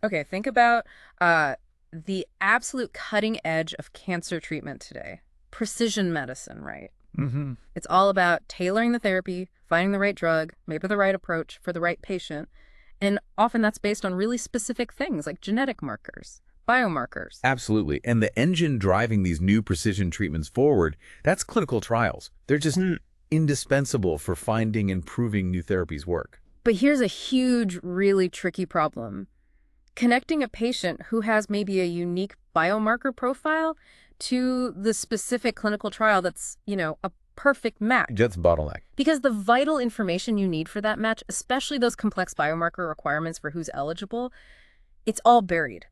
Okay, think about the absolute cutting edge of cancer treatment today. Precision medicine, right? Hmm. It's all about tailoring the therapy, finding the right drug, maybe the right approach for the right patient. And often that's based on really specific things like genetic markers, biomarkers. Absolutely. And the engine driving these new precision treatments forward, that's clinical trials. They're just indispensable for finding and proving new therapies work. But here's a huge, really tricky problem. Connecting a patient who has maybe a unique biomarker profile to the specific clinical trial that's, a perfect match. That's a bottleneck. Because the vital information you need for that match, especially those complex biomarker requirements for who's eligible, it's all buried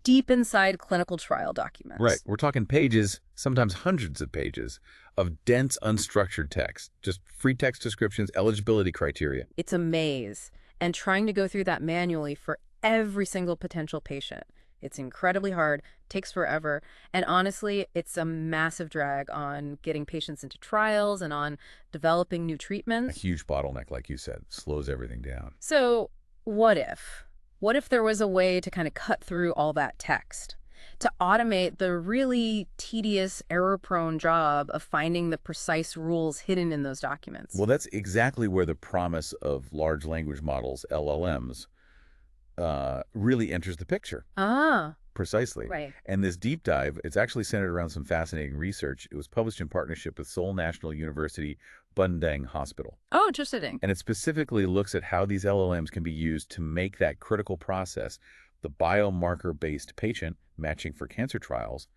deep inside clinical trial Right. documents. We're talking pages, sometimes hundreds of pages, of dense, unstructured text, just free text descriptions, eligibility criteria. It's a maze, and trying to go through that manually for every single potential patient. It's incredibly hard, takes forever, and honestly, it's a massive drag on getting patients into trials and on developing new A treatments. huge bottleneck, like you said, slows everything down. So, what if? What if there was a way to kind of cut through all that text? To automate the really tedious, error-prone job of finding the precise rules hidden in those documents? Well, that's exactly where the promise of large language models, LLMs, really enters the picture. Ah, Precisely. right. And this deep dive, it's actually centered around some fascinating research. It was published in partnership with Seoul National University Bundang Hospital. Oh, interesting. And it specifically looks at how these LLMs can be used to make that critical process, the biomarker-based patient matching for cancer trials,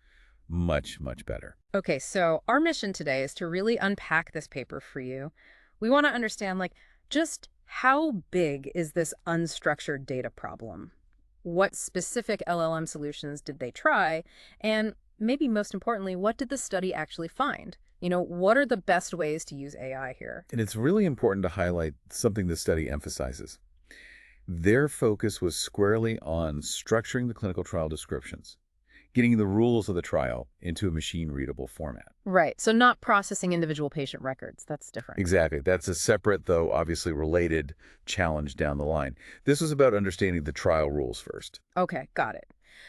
much, much better. Okay, so our mission today is to really unpack this paper for you. We want to understand, just how big is this unstructured data problem? What specific LLM solutions did they try? And maybe most importantly, what did the study actually find? What are the best ways to use AI here? And it's really important to highlight something the study emphasizes. Their focus was squarely on structuring the clinical trial descriptions, getting the rules of the trial into a machine-readable format. Right, so not processing individual patient records. That's different. Exactly. That's a separate, though obviously related, challenge down the line. This was about understanding the trial rules first. Okay, got it.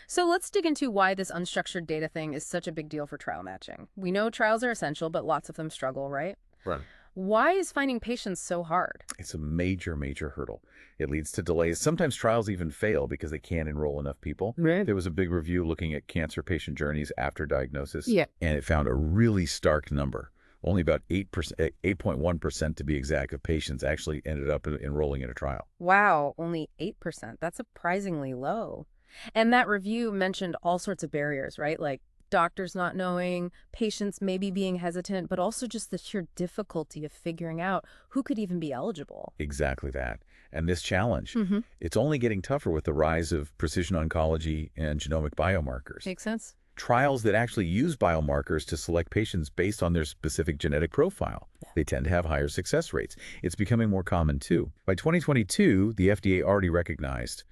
So let's dig into why this unstructured data thing is such a big deal for trial matching. We know trials are essential, but lots of them struggle, right? Right. Why is finding patients so hard? It's a major, major hurdle. It leads to delays. Sometimes trials even fail because they can't enroll enough people. Right. There was a big review looking at cancer patient journeys after diagnosis, Yeah. and it found a really stark number. Only about 8%, 8.1% to be exact, of patients actually ended up enrolling in a trial. Wow, only 8%. That's surprisingly low. And that review mentioned all sorts of barriers, right? Like doctors not knowing, patients maybe being hesitant, but also just the sheer difficulty of figuring out who could even be eligible. Exactly that. And this challenge, Mm-hmm. it's only getting tougher with the rise of precision oncology and genomic biomarkers. Makes sense? Trials that actually use biomarkers to select patients based on their specific genetic profile. They tend to have higher success rates. It's becoming more common too. By 2022, the FDA already recognized,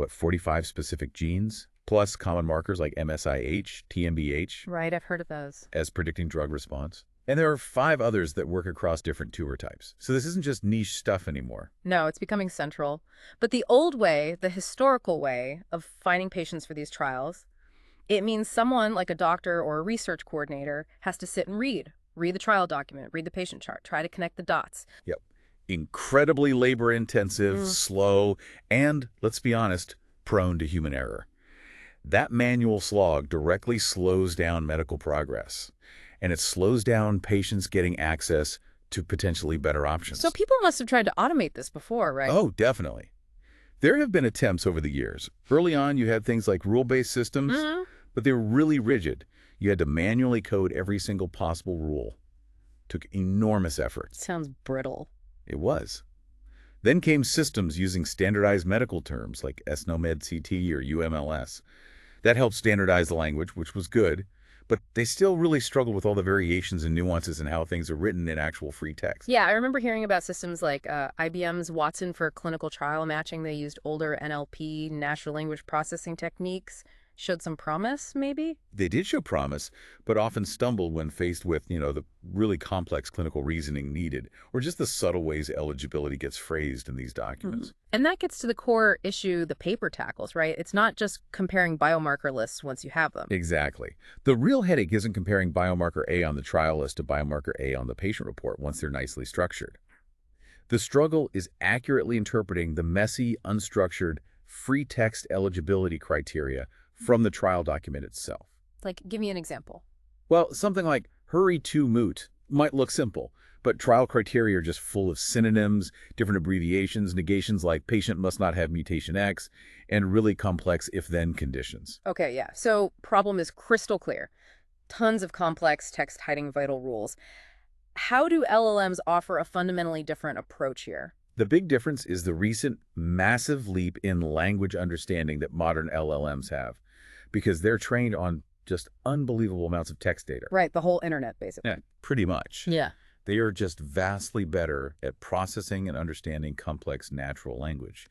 45 specific genes, plus common markers like MSIH, TMBH, Right, I've heard of those. as predicting drug response. And there are 5 others that work across different tumor types. So this isn't just niche stuff anymore. No, it's becoming central. But the old way, the historical way of finding patients for these trials, it means someone like a doctor or a research coordinator has to sit and read the trial document, read the patient chart, try to connect the dots. Yep. Incredibly labor-intensive, slow, and, let's be honest, prone to human error. That manual slog directly slows down medical progress, and it slows down patients getting access to potentially better So options. people must have tried to automate this before, right? Oh, definitely. There have been attempts over the years. Early on, you had things like rule-based systems, Hmm. but they were really rigid. You had to manually code every single possible rule. Took enormous effort. Sounds brittle. It was. Then came systems using standardized medical terms like SNOMED-CT or UMLS. That helped standardize the language, which was good, but they still really struggled with all the variations and nuances in how things are written in actual free text. Yeah, I remember hearing about systems like IBM's Watson for clinical trial matching. They used older NLP, natural language processing techniques showed some promise, maybe? They did show promise, but often stumbled when faced with, the really complex clinical reasoning needed, or just the subtle ways eligibility gets phrased in these documents. And that gets to the core issue the paper tackles, right? It's not just comparing biomarker lists once you have them. Exactly. The real headache isn't comparing biomarker A on the trial list to biomarker A on the patient report once they're nicely structured. The struggle is accurately interpreting the messy, unstructured, free text eligibility criteria from the trial document itself. Like, give me an example. Well, something like hurry to moot might look simple, but trial criteria are just full of synonyms, different abbreviations, negations like patient must not have mutation X, and really complex if-then conditions. Okay, yeah. So problem is crystal clear. Tons of complex text hiding vital rules. How do LLMs offer a fundamentally different approach here? The big difference is the recent massive leap in language understanding that modern LLMs have, because they're trained on just unbelievable amounts of text data. Right, the whole internet, basically. Yeah, pretty much. Yeah. They are just vastly better at processing and understanding complex natural language.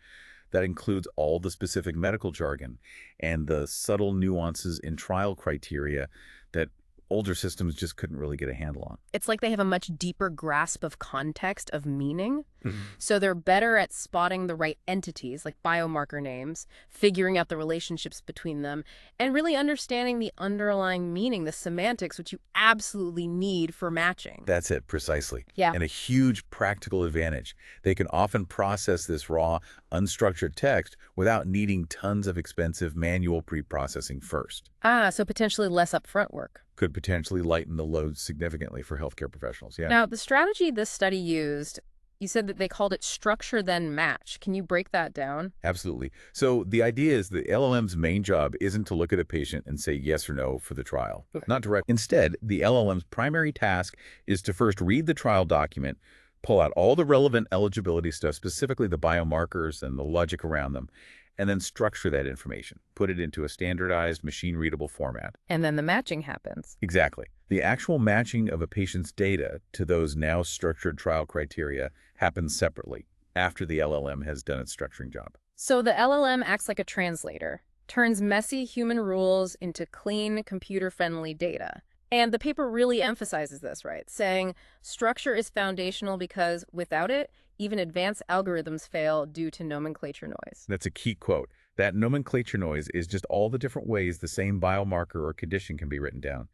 That includes all the specific medical jargon and the subtle nuances in trial criteria that older systems just couldn't really get a handle on. It's like they have a much deeper grasp of context, of meaning. Mhm. So they're better at spotting the right entities, like biomarker names, figuring out the relationships between them, and really understanding the underlying meaning, the semantics, which you absolutely need for matching. That's it, precisely. Yeah. And a huge practical advantage. They can often process this raw, unstructured text without needing tons of expensive manual pre-processing first. So potentially less upfront work. Could potentially lighten the load significantly for healthcare professionals. Yeah. Now, the strategy this study used, you said that they called it structure then match. Can you break that down? Absolutely. So the idea is the LLM's main job isn't to look at a patient and say yes or no for the trial. Okay. Not direct. Instead, the LLM's primary task is to first read the trial document, pull out all the relevant eligibility stuff, specifically the biomarkers and the logic around them, and then structure that information, put it into a standardized, machine-readable format. And then the matching happens. Exactly. The actual matching of a patient's data to those now structured trial criteria happens separately after the LLM has done its structuring job. So the LLM acts like a translator, turns messy human rules into clean, computer-friendly data. And the paper really emphasizes this, right? Saying structure is foundational because without it, even advanced algorithms fail due to nomenclature noise. That's a key quote. That nomenclature noise is just all the different ways the same biomarker or condition can be written down.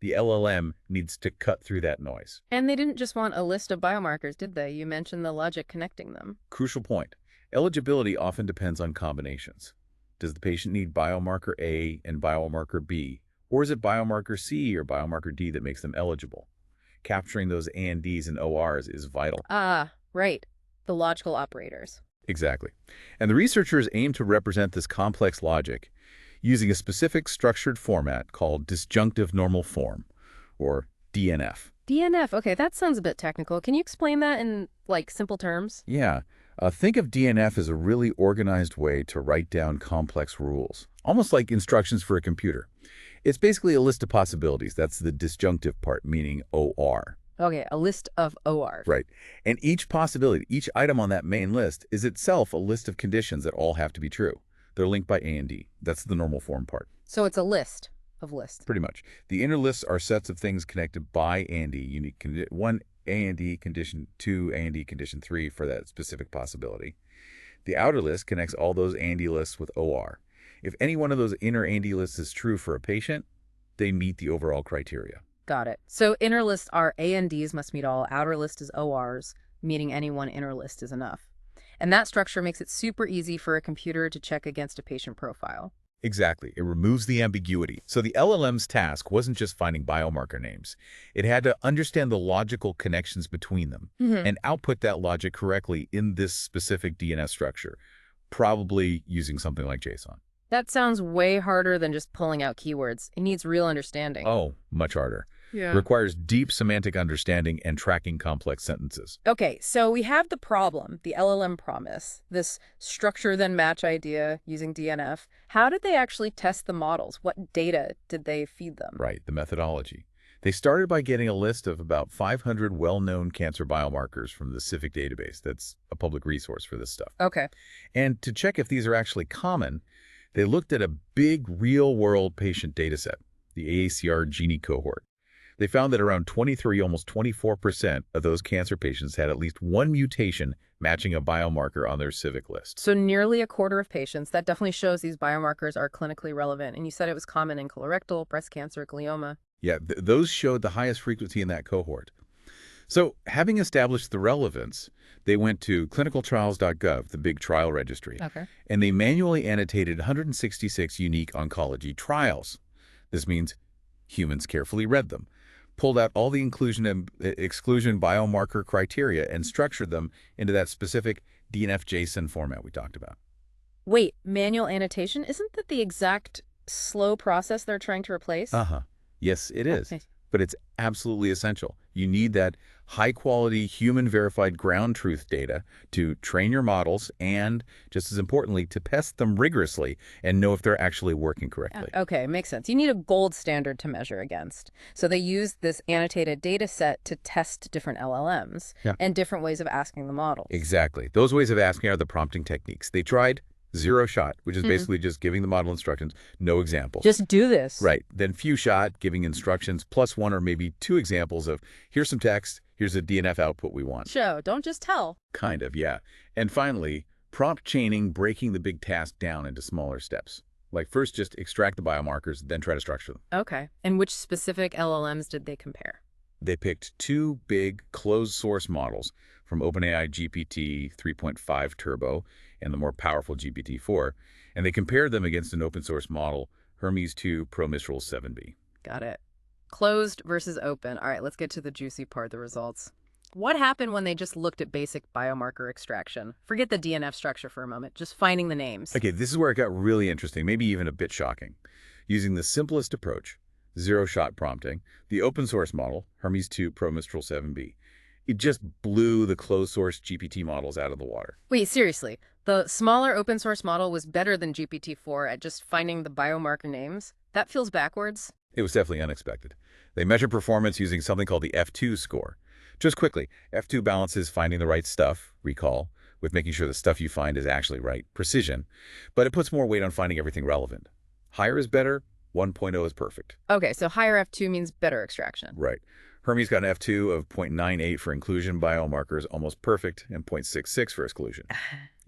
The LLM needs to cut through that noise. And they didn't just want a list of biomarkers, did they? You mentioned the logic connecting them. Crucial point. Eligibility often depends on combinations. Does the patient need biomarker A and biomarker B? Or is it biomarker C or biomarker D that makes them eligible? Capturing those A and Ds and ORs is vital. Right. The logical operators. Exactly. And the researchers aim to represent this complex logic using a specific structured format called disjunctive normal form, or DNF. DNF. Okay, that sounds a bit technical. Can you explain that in, simple terms? Yeah. Think of DNF as a really organized way to write down complex rules, almost like instructions for a computer. It's basically a list of possibilities. That's the disjunctive part, meaning OR. Okay, a list of ORs. Right. And each possibility, each item on that main list is itself a list of conditions that all have to be true. They're linked by A and D. That's the normal form part. So it's a list of lists. Pretty much. The inner lists are sets of things connected by A and D. Unique one A and D condition, 2 A and D condition 3 for that specific possibility. The outer list connects all those A and D lists with OR. If any one of those inner A and D lists is true for a patient, they meet the overall criteria. Got it. So inner lists are A and Ds must meet all, outer list is ORs, meaning any one inner list is enough. And that structure makes it super easy for a computer to check against a patient profile. Exactly. It removes the ambiguity. So the LLM's task wasn't just finding biomarker names. It had to understand the logical connections between them and output that logic correctly in this specific DNS structure, probably using something like JSON. That sounds way harder than just pulling out keywords. It needs real understanding. Oh, much harder. Yeah. Requires deep semantic understanding and tracking complex sentences. Okay, so we have the problem, the LLM promise, this structure then match idea using DNF. How did they actually test the models? What data did they feed them? Right, the methodology. They started by getting a list of about 500 well-known cancer biomarkers from the CIFIC database. That's a public resource for this stuff. Okay. And to check if these are actually common, They looked at a big real-world patient dataset, the AACR Gini cohort. They found that around 23, almost 24% of those cancer patients had at least one mutation matching a biomarker on their civic list. So nearly a quarter of patients. That definitely shows these biomarkers are clinically relevant. And you said it was common in colorectal, breast cancer, glioma. Yeah, those showed the highest frequency in that cohort. So, having established the relevance, they went to clinicaltrials.gov, the big trial registry, Okay. and they manually annotated 166 unique oncology trials. This means humans carefully read them, pulled out all the inclusion and exclusion biomarker criteria, and structured them into that specific DNF JSON format we talked about. Wait, manual annotation? Isn't that the exact slow process they're trying to replace? Uh-huh. Yes, it is. Okay. But it's absolutely essential. You need that high-quality, human-verified ground truth data to train your models and, just as importantly, to test them rigorously and know if they're actually working correctly. Okay, makes sense. You need a gold standard to measure against. So they used this annotated data set to test different LLMs Yeah. and different ways of asking the models. Exactly. Those ways of asking are the prompting techniques. They tried zero shot, which is Mhm. basically just giving the model instructions, no examples. Just do this. Right. Then few shot, giving instructions, plus one or maybe two examples of, here's some text, here's a DNF output we want. Show, don't just tell. Kind of, yeah. And finally, prompt chaining, breaking the big task down into smaller steps. Like first just extract the biomarkers, then try to structure them. Okay. And which specific LLMs did they compare? They picked two big closed source models from OpenAI GPT 3.5 Turbo and the more powerful GPT-4, and they compared them against an open source model, Hermes 2 Pro Mistral 7B. Got it. Closed versus open. All right, let's get to the juicy part, the results. What happened when they just looked at basic biomarker extraction? Forget the DNF structure for a moment, just finding the names. Okay, this is where it got really interesting, maybe even a bit shocking. Using the simplest approach, zero-shot prompting, the open source model, Hermes 2 Pro Mistral 7B, it just blew the closed source GPT models out of the water. Wait, seriously, the smaller open source model was better than GPT-4 at just finding the biomarker names? That feels backwards. It was definitely unexpected. They measured performance using something called the F2 score. Just quickly, F2 balances finding the right stuff, recall, with making sure the stuff you find is actually right, precision, but it puts more weight on finding everything relevant. Higher is better, 1.0 is perfect. Okay, so higher F2 means better extraction. Right. Hermes got an F2 of 0.98 for inclusion biomarkers, almost perfect, and 0.66 for exclusion.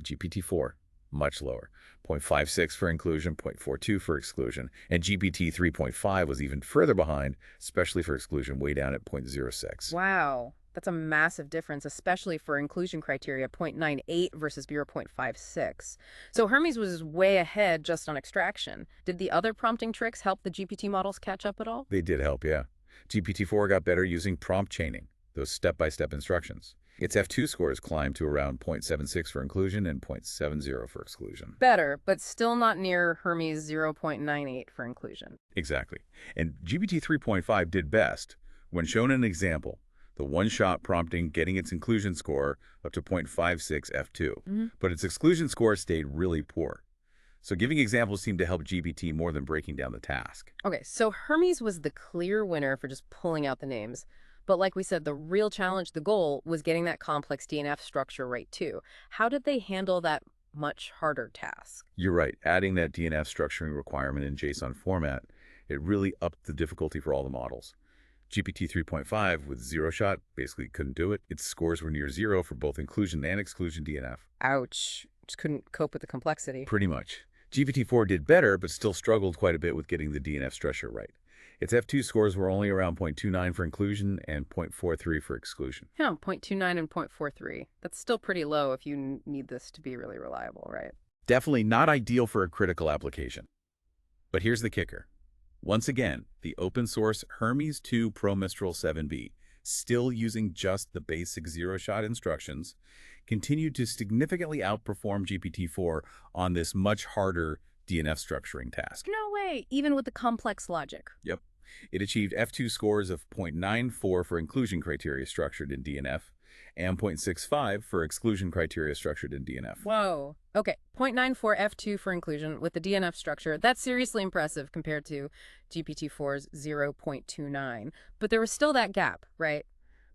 GPT-4, much lower. 0.56 for inclusion, 0.42 for exclusion. And GPT 3.5 was even further behind, especially for exclusion, way down at 0.06. Wow, that's a massive difference, especially for inclusion criteria, 0.98 versus 0.56. So Hermes was way ahead just on extraction. Did the other prompting tricks help the GPT models catch up at all? They did help, yeah. GPT-4 got better using prompt chaining, those step-by-step instructions. Its F2 scores climbed to around 0.76 for inclusion and 0.70 for exclusion. Better, but still not near Hermes 0.98 for inclusion. Exactly. And GPT 3.5 did best when shown an example, the one-shot prompting getting its inclusion score up to 0.56 F2. But its exclusion score stayed really poor. So giving examples seemed to help GPT more than breaking down the task. Okay, so Hermes was the clear winner for just pulling out the names. But like we said, the real challenge, the goal, was getting that complex DNF structure right too. How did they handle that much harder task? You're right. Adding that DNF structuring requirement in JSON format, it really upped the difficulty for all the models. GPT 3.5 with zero shot basically couldn't do it. Its scores were near zero for both inclusion and exclusion DNF. Ouch. Just couldn't cope with the complexity. Pretty much. GPT-4 did better, but still struggled quite a bit with getting the DNF structure right. Its F2 scores were only around 0.29 for inclusion and 0.43 for exclusion. Yeah, 0.29 and 0.43. That's still pretty low if you need this to be really reliable, right? Definitely not ideal for a critical application. But here's the kicker. Once again, the open source Hermes 2 Pro Mistral 7B, still using just the basic zero-shot instructions, continued to significantly outperform GPT-4 on this much harder DNF structuring task. No way, even with the complex logic. Yep. It achieved F2 scores of 0.94 for inclusion criteria structured in DNF and 0.65 for exclusion criteria structured in DNF. Whoa. Okay, 0.94 F2 for inclusion with the DNF structure. That's seriously impressive compared to GPT-4's 0.29. But there was still that gap, right?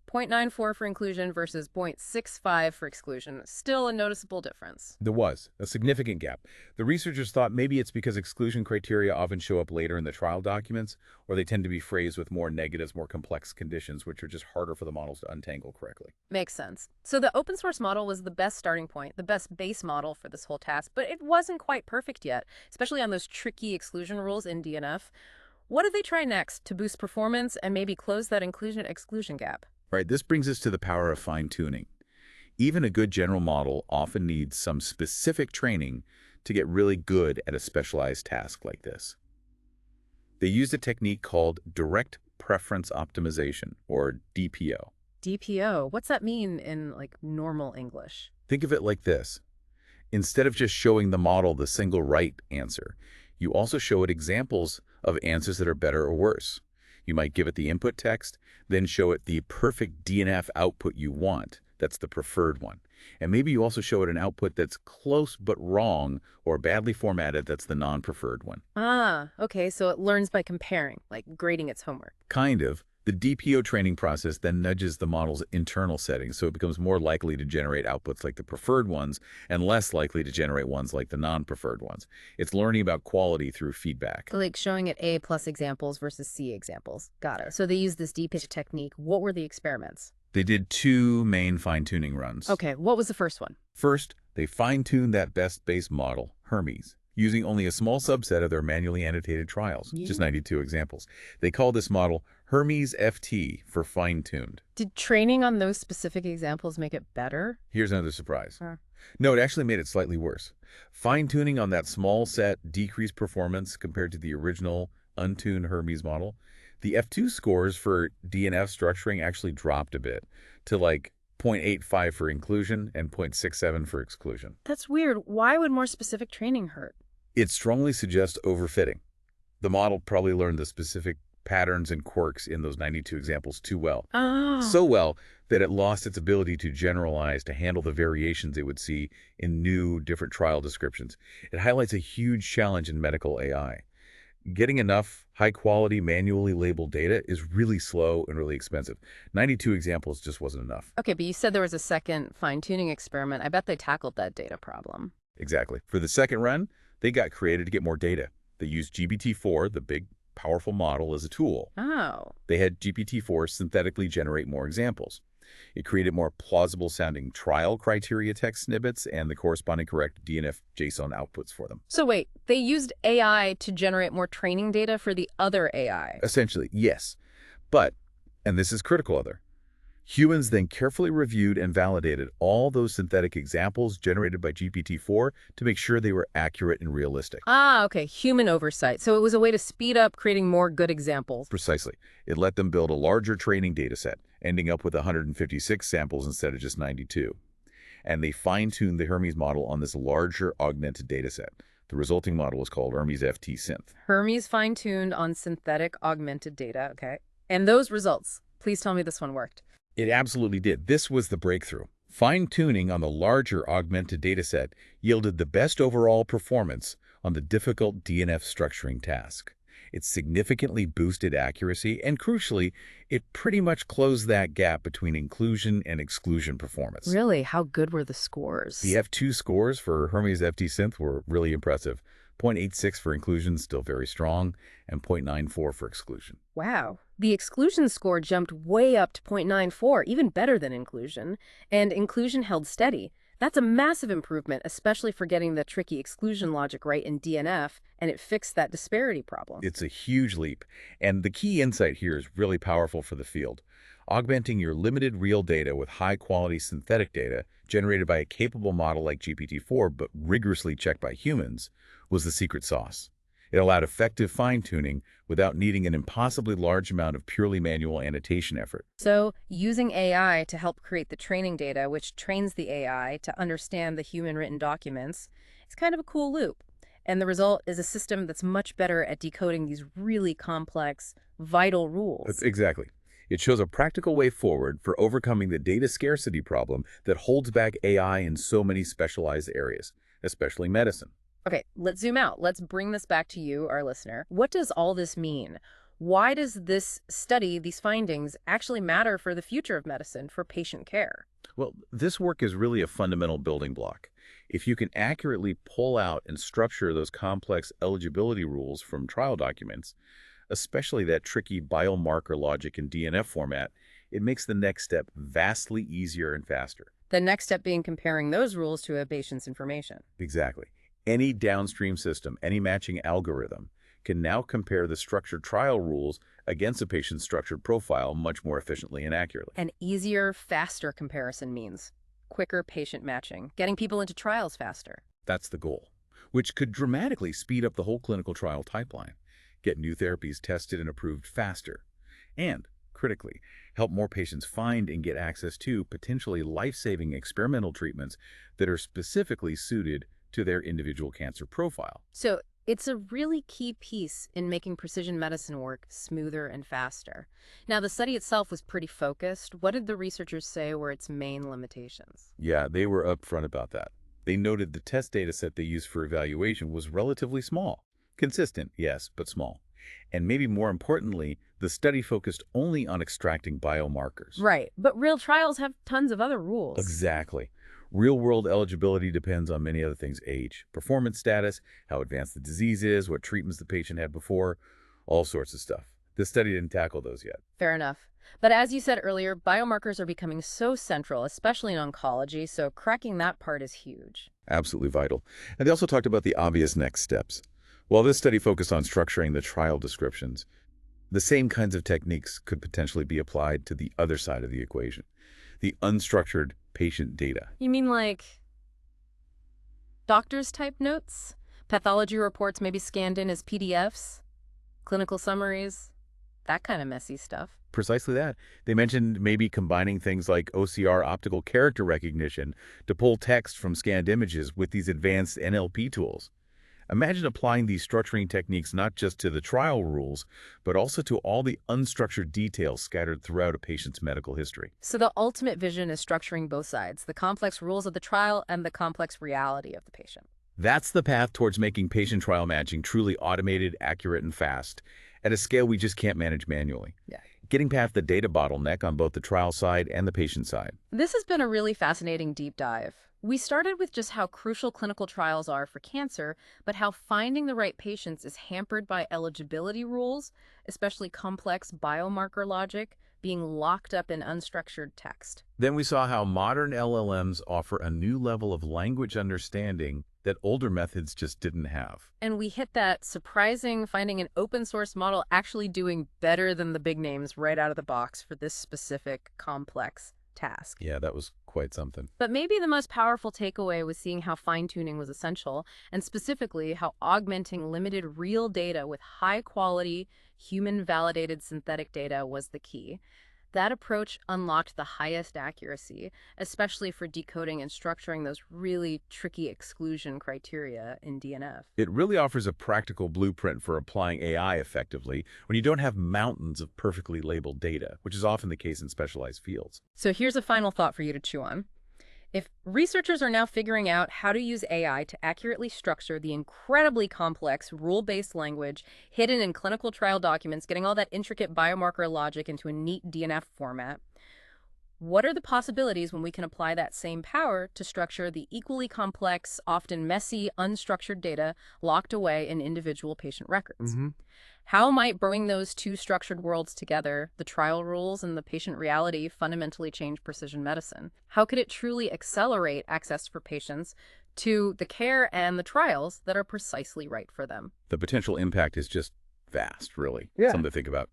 0.94 for inclusion versus 0.65 for exclusion. Still a noticeable difference. There was a significant gap. The researchers thought maybe it's because exclusion criteria often show up later in the trial documents, or they tend to be phrased with more negatives, more complex conditions, which are just harder for the models to untangle correctly. Makes sense. So the open source model was the best starting point, the best base model for this whole task, but it wasn't quite perfect yet, especially on those tricky exclusion rules in DNF. What did they try next to boost performance and maybe close that inclusion-exclusion gap? Right, this brings us to the power of fine-tuning. Even a good general model often needs some specific training to get really good at a specialized task like this. They used a technique called direct preference optimization, or DPO. DPO, what's that mean in normal English? Think of it like this. Instead of just showing the model the single right answer, you also show it examples of answers that are better or worse. You might give it the input text, then show it the perfect DNF output you want. That's the preferred one. And maybe you also show it an output that's close but wrong or badly formatted. That's the non-preferred one. Ah, okay, so it learns by comparing, like grading its homework. Kind of. The DPO training process then nudges the model's internal settings, so it becomes more likely to generate outputs like the preferred ones and less likely to generate ones like the non-preferred ones. It's learning about quality through feedback. Like showing it A plus examples versus C examples. Got it. So they used this DPO technique. What were the experiments? They did two main fine-tuning runs. Okay, what was the first one? First, they fine-tuned that best base model, Hermes, using only a small subset of their manually annotated trials, just 92 examples. They called this model Hermes FT for fine-tuned. Did training on those specific examples make it better? Here's another surprise. No, it actually made it slightly worse. Fine-tuning on that small set decreased performance compared to the original untuned Hermes model. The F2 scores for DNF structuring actually dropped a bit to like 0.85 for inclusion and 0.67 for exclusion. That's weird. Why would more specific training hurt? It strongly suggests overfitting. The model probably learned the specific patterns and quirks in those 92 examples too well. Oh. So well that it lost its ability to generalize, to handle the variations it would see in new, different trial descriptions. It highlights a huge challenge in medical AI. Getting enough high-quality, manually labeled data is really slow and really expensive. 92 examples just wasn't enough. Okay, but you said there was a second fine-tuning experiment. I bet they tackled that data problem. Exactly. For the second run, they got creative to get more data. They used GPT-4, the big, powerful model, as a tool. Oh. They had GPT-4 synthetically generate more examples. It created more plausible-sounding trial criteria text snippets and the corresponding correct DNF JSON outputs for them. So wait, they used AI to generate more training data for the other AI? Essentially, yes. But, and this is critical other, humans then carefully reviewed and validated all those synthetic examples generated by GPT-4 to make sure they were accurate and realistic. Ah, okay, human oversight. So it was a way to speed up creating more good examples. Precisely. It let them build a larger training data set, ending up with 156 samples instead of just 92. And they fine-tuned the Hermes model on this larger augmented data set. The resulting model is called Hermes FT Synth. Hermes fine-tuned on synthetic augmented data, okay. And those results, please tell me this one worked. It absolutely did. This was the breakthrough. Fine-tuning on the larger augmented dataset yielded the best overall performance on the difficult DNF structuring task. It significantly boosted accuracy, and crucially, it pretty much closed that gap between inclusion and exclusion performance. Really? How good were the scores? The F2 scores for Hermes FT Synth were really impressive. 0.86 for inclusion, still very strong, and 0.94 for exclusion. Wow. The exclusion score jumped way up to 0.94, even better than inclusion, and inclusion held steady. That's a massive improvement, especially for getting the tricky exclusion logic right in DNF, and it fixed that disparity problem. It's a huge leap, and the key insight here is really powerful for the field. Augmenting your limited real data with high-quality synthetic data generated by a capable model like GPT-4 but rigorously checked by humans was the secret sauce. It allowed effective fine-tuning without needing an impossibly large amount of purely manual annotation effort. So, using AI to help create the training data, which trains the AI to understand the human-written documents, is kind of a cool loop. And the result is a system that's much better at decoding these really complex, vital rules. Exactly. It shows a practical way forward for overcoming the data scarcity problem that holds back AI in so many specialized areas, especially medicine. Okay, let's zoom out. Let's bring this back to you, our listener. What does all this mean? Why does this study, these findings, actually matter for the future of medicine, for patient care? Well, this work is really a fundamental building block. If you can accurately pull out and structure those complex eligibility rules from trial documents, especially that tricky biomarker logic in DNF format, it makes the next step vastly easier and faster. The next step being comparing those rules to a patient's information. Exactly. Any downstream system, any matching algorithm, can now compare the structured trial rules against a patient's structured profile much more efficiently and accurately. An easier, faster comparison means quicker patient matching, getting people into trials faster. That's the goal, which could dramatically speed up the whole clinical trial pipeline, get new therapies tested and approved faster, and, critically, help more patients find and get access to potentially life-saving experimental treatments that are specifically suited to their individual cancer profile. So it's a really key piece in making precision medicine work smoother and faster. Now, the study itself was pretty focused. What did the researchers say were its main limitations? Yeah, they were upfront about that. They noted the test data set they used for evaluation was relatively small. Consistent, yes, but small. And maybe more importantly, the study focused only on extracting biomarkers. Right, but real trials have tons of other rules. Exactly. Real-world eligibility depends on many other things: age, performance status, how advanced the disease is, what treatments the patient had before, all sorts of stuff. This study didn't tackle those yet. Fair enough. But as you said earlier, biomarkers are becoming so central, especially in oncology, so cracking that part is huge. Absolutely vital. And they also talked about the obvious next steps. While this study focused on structuring the trial descriptions, the same kinds of techniques could potentially be applied to the other side of the equation, the unstructured patient data. You mean like doctors type notes? Pathology reports maybe scanned in as PDFs? Clinical summaries? That kind of messy stuff. Precisely that. They mentioned maybe combining things like OCR optical character recognition to pull text from scanned images with these advanced NLP tools. Imagine applying these structuring techniques not just to the trial rules, but also to all the unstructured details scattered throughout a patient's medical history. So the ultimate vision is structuring both sides, the complex rules of the trial and the complex reality of the patient. That's the path towards making patient trial matching truly automated, accurate, and fast, at a scale we just can't manage manually. Yeah. Getting past the data bottleneck on both the trial side and the patient side. This has been a really fascinating deep dive. We started with just how crucial clinical trials are for cancer, but how finding the right patients is hampered by eligibility rules, especially complex biomarker logic, being locked up in unstructured text. Then we saw how modern LLMs offer a new level of language understanding that older methods just didn't have. And we hit that surprising finding an open source model actually doing better than the big names right out of the box for this specific complex task. Yeah, that was quite something. But maybe the most powerful takeaway was seeing how fine-tuning was essential, and specifically how augmenting limited real data with high-quality, human-validated synthetic data was the key. That approach unlocked the highest accuracy, especially for decoding and structuring those really tricky exclusion criteria in DNF. It really offers a practical blueprint for applying AI effectively when you don't have mountains of perfectly labeled data, which is often the case in specialized fields. So here's a final thought for you to chew on. If researchers are now figuring out how to use AI to accurately structure the incredibly complex rule-based language hidden in clinical trial documents, getting all that intricate biomarker logic into a neat DNF format, what are the possibilities when we can apply that same power to structure the equally complex, often messy, unstructured data locked away in individual patient records? How might bringing those two structured worlds together, the trial rules and the patient reality, fundamentally change precision medicine? How could it truly accelerate access for patients to the care and the trials that are precisely right for them? The potential impact is just vast, really. Yeah. Something to think about.